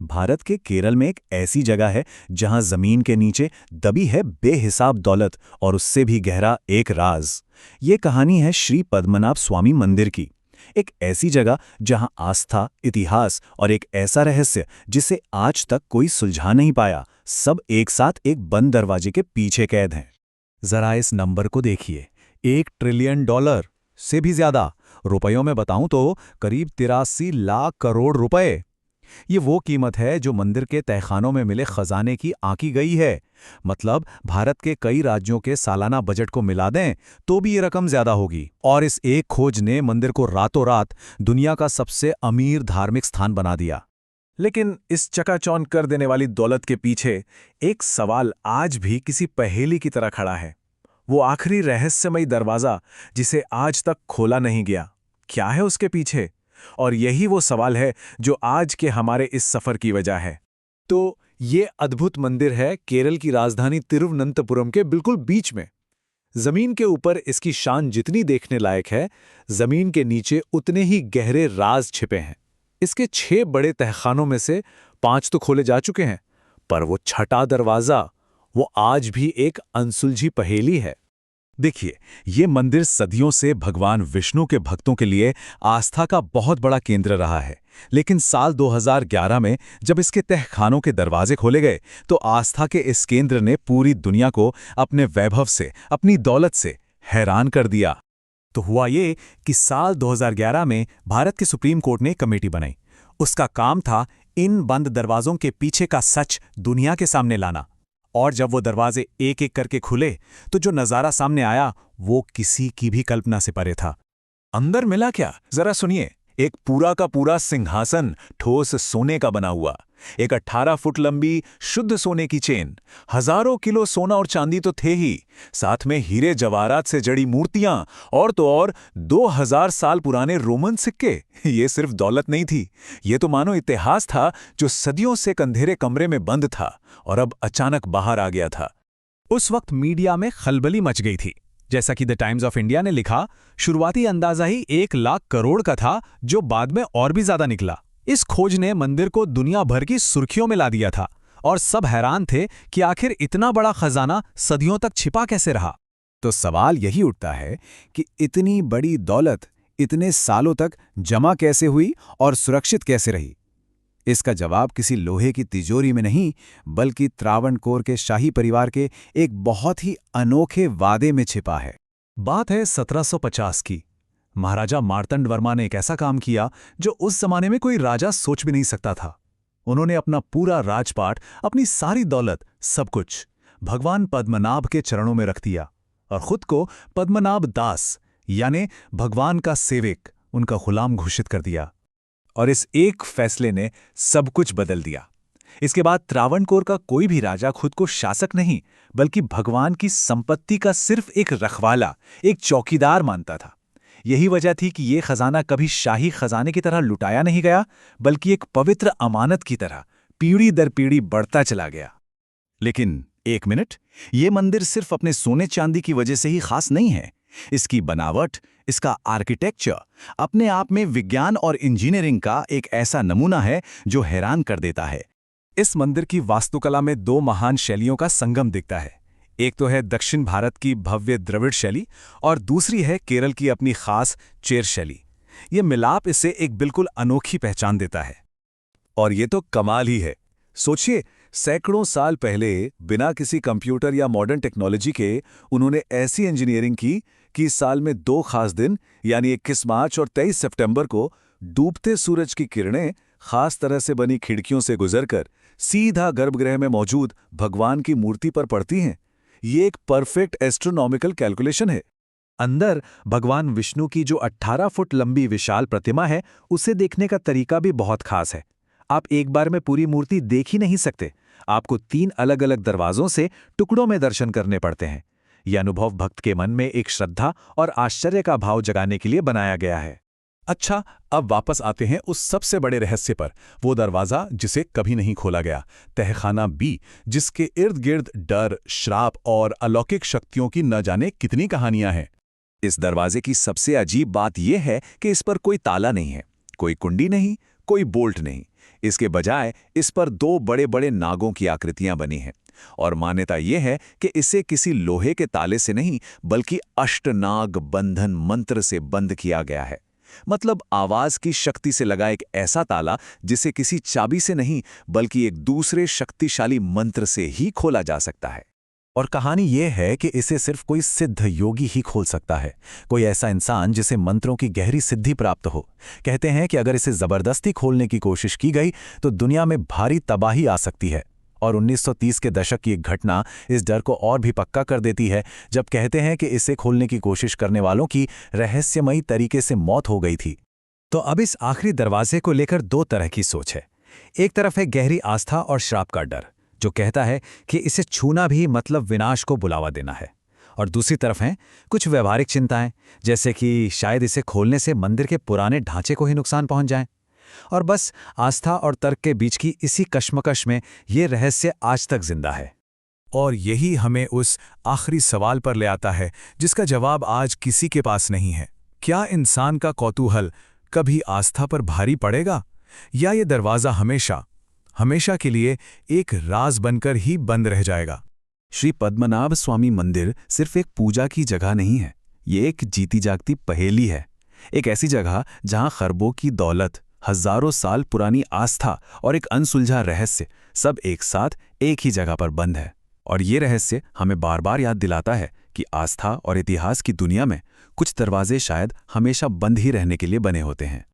भारत के केरल में एक ऐसी जगह है जहां जमीन के नीचे दबी है बेहिसाब दौलत और उससे भी गहरा एक राज। ये कहानी है श्री पद्मनाभ स्वामी मंदिर की। एक ऐसी जगह जहां आस्था, इतिहास और एक ऐसा रहस्य जिसे आज तक कोई सुलझा नहीं पाया, सब एक साथ एक बंद दरवाजे के पीछे कैद हैं। जरा इस नंबर को देखिए, $1 ट्रिलियन से भी ज्यादा। रुपयों में बताऊं तो करीब 83 लाख करोड़ रुपए। ये वो कीमत है जो मंदिर के तहखानों में मिले खजाने की आंकी गई है। मतलब भारत के कई राज्यों के सालाना बजट को मिला दें तो भी ये रकम ज्यादा होगी। और इस एक खोज ने मंदिर को रातों रात दुनिया का सबसे अमीर धार्मिक स्थान बना दिया। लेकिन इस चकाचौंध कर देने वाली दौलत के पीछे एक सवाल आज भी किसी पहेली की तरह खड़ा है। वो आखिरी रहस्यमयी दरवाजा जिसे आज तक खोला नहीं गया, क्या है उसके पीछे? और यही वो सवाल है जो आज के हमारे इस सफर की वजह है। तो ये अद्भुत मंदिर है केरल की राजधानी तिरुवनंतपुरम के बिल्कुल बीच में। जमीन के ऊपर इसकी शान जितनी देखने लायक है, जमीन के नीचे उतने ही गहरे राज छिपे हैं। इसके 6 बड़े तहखानों में से 5 तो खोले जा चुके हैं, पर वो छठा दरवाजा, वो आज भी एक अनसुलझी पहेली है। देखिए, ये मंदिर सदियों से भगवान विष्णु के भक्तों के लिए आस्था का बहुत बड़ा केंद्र रहा है। लेकिन साल 2011 में जब इसके तहखानों के दरवाजे खोले गए तो आस्था के इस केंद्र ने पूरी दुनिया को अपने वैभव से, अपनी दौलत से हैरान कर दिया। तो हुआ ये कि साल 2011 में भारत के सुप्रीम कोर्ट ने एक कमेटी बनाई। उसका काम था इन बंद दरवाजों के पीछे का सच दुनिया के सामने लाना। और जब वो दरवाजे एक एक करके खुले तो जो नज़ारा सामने आया वो किसी की भी कल्पना से परे था। अंदर मिला क्या, जरा सुनिए। एक पूरा का पूरा सिंहासन ठोस सोने का बना हुआ, एक 18 फुट लंबी शुद्ध सोने की चेन, हजारों किलो सोना और चांदी तो थे ही, साथ में हीरे जवाहरात से जड़ी मूर्तियां और तो और 2000 साल पुराने रोमन सिक्के। ये सिर्फ दौलत नहीं थी, ये तो मानो इतिहास था जो सदियों से एक अंधेरे कमरे में बंद था और अब अचानक बाहर आ गया था। उस वक्त मीडिया में खलबली मच गई थी। जैसा कि द टाइम्स ऑफ इंडिया ने लिखा, शुरुआती अंदाजा ही 1 लाख करोड़ का था, जो बाद में और भी ज्यादा निकला। इस खोज ने मंदिर को दुनिया भर की सुर्खियों में ला दिया था और सब हैरान थे कि आखिर इतना बड़ा खजाना सदियों तक छिपा कैसे रहा। तो सवाल यही उठता है कि इतनी बड़ी दौलत इतने सालों तक जमा कैसे हुई और सुरक्षित कैसे रही? इसका जवाब किसी लोहे की तिजोरी में नहीं, बल्कि त्रावणकोर के शाही परिवार के एक बहुत ही अनोखे वादे में छिपा है। बात है 1750 की। महाराजा मार्तंड वर्मा ने एक ऐसा काम किया जो उस जमाने में कोई राजा सोच भी नहीं सकता था। उन्होंने अपना पूरा राजपाट, अपनी सारी दौलत, सब कुछ भगवान पद्मनाभ के चरणों में रख दिया और खुद को पद्मनाभ दास यानी भगवान का सेवक, उनका गुलाम घोषित कर दिया। और इस एक फैसले ने सब कुछ बदल दिया। इसके बाद त्रावणकोर का कोई भी राजा खुद को शासक नहीं, बल्कि भगवान की संपत्ति का सिर्फ एक रखवाला, एक चौकीदार मानता था। यही वजह थी कि ये खजाना कभी शाही खजाने की तरह लुटाया नहीं गया, बल्कि एक पवित्र अमानत की तरह पीढ़ी दर पीढ़ी बढ़ता चला गया। लेकिन एक मिनट, ये मंदिर सिर्फ अपने सोने चांदी की वजह से ही खास नहीं है। इसकी बनावट, इसका आर्किटेक्चर अपने आप में विज्ञान और इंजीनियरिंग का एक ऐसा नमूना है जो हैरान कर देता है। इस मंदिर की वास्तुकला में 2 महान शैलियों का संगम दिखता है। एक तो है दक्षिण भारत की भव्य द्रविड़ शैली और दूसरी है केरल की अपनी खास चेर शैली। ये मिलाप इसे एक बिल्कुल अनोखी पहचान देता है। और ये तो कमाल ही है। सोचिए, सैकड़ों साल पहले बिना किसी कंप्यूटर या मॉडर्न टेक्नोलॉजी के उन्होंने ऐसी इंजीनियरिंग की कि इस साल में 2 खास दिन यानी 21 मार्च और 23 सितंबर को डूबते सूरज की किरणें खास तरह से बनी खिड़कियों से गुजरकर सीधा गर्भगृह में मौजूद भगवान की मूर्ति पर पड़ती हैं। ये एक परफेक्ट एस्ट्रोनॉमिकल कैलकुलेशन है। अंदर भगवान विष्णु की जो 18 फुट लंबी विशाल प्रतिमा है, उसे देखने का तरीका भी बहुत खास है। आप एक बार में पूरी मूर्ति देख ही नहीं सकते, आपको 3 अलग अलग दरवाजों से टुकड़ों में दर्शन करने पड़ते हैं। यह अनुभव भक्त के मन में एक श्रद्धा और आश्चर्य का भाव जगाने के लिए बनाया गया है। अच्छा, अब वापस आते हैं उस सबसे बड़े रहस्य पर, वो दरवाजा जिसे कभी नहीं खोला गया, तहखाना बी, जिसके इर्द गिर्द डर, श्राप और अलौकिक शक्तियों की न जाने कितनी कहानियां हैं। इस दरवाजे की सबसे अजीब बात यह है कि इस पर कोई ताला नहीं है, कोई कुंडी नहीं, कोई बोल्ट नहीं। इसके बजाय इस पर 2 बड़े-बड़े नागों की आकृतियां बनी हैं और मान्यता यह है कि इसे किसी लोहे के ताले से नहीं बल्कि अष्टनाग बंधन मंत्र से बंद किया गया है। मतलब आवाज की शक्ति से लगा एक ऐसा ताला जिसे किसी चाबी से नहीं बल्कि एक दूसरे शक्तिशाली मंत्र से ही खोला जा सकता है। और कहानी ये है कि इसे सिर्फ कोई सिद्ध योगी ही खोल सकता है, कोई ऐसा इंसान जिसे मंत्रों की गहरी सिद्धि प्राप्त हो। कहते हैं कि अगर इसे जबरदस्ती खोलने की कोशिश की गई तो दुनिया में भारी तबाही आ सकती है। और 1930 के दशक की एक घटना इस डर को और भी पक्का कर देती है, जब कहते हैं कि इसे खोलने की कोशिश करने वालों की रहस्यमयी तरीके से मौत हो गई थी। तो अब इस आखिरी दरवाजे को लेकर 2 तरह की सोच है। एक तरफ है गहरी आस्था और श्राप का डर, जो कहता है कि इसे छूना भी मतलब विनाश को बुलावा देना है। और दूसरी तरफ हैं कुछ व्यवहारिक चिंताएं, जैसे कि शायद इसे खोलने से मंदिर के पुराने ढांचे को ही नुकसान पहुंच जाए। और बस आस्था और तर्क के बीच की इसी कश्मकश में ये रहस्य आज तक जिंदा है। और यही हमें उस आखिरी सवाल पर ले आता है जिसका जवाब आज किसी के पास नहीं है। क्या इंसान का कौतूहल कभी आस्था पर भारी पड़ेगा, या ये दरवाज़ा हमेशा के लिए एक राज बनकर ही बंद रह जाएगा? श्री पद्मनाभ स्वामी मंदिर सिर्फ एक पूजा की जगह नहीं है, ये एक जीती जागती पहेली है। एक ऐसी जगह जहां खरबों की दौलत, हजारों साल पुरानी आस्था और एक अनसुलझा रहस्य सब एक साथ एक ही जगह पर बंद है। और ये रहस्य हमें बार बार याद दिलाता है कि आस्था और इतिहास की दुनिया में कुछ दरवाजे शायद हमेशा बंद ही रहने के लिए बने होते हैं।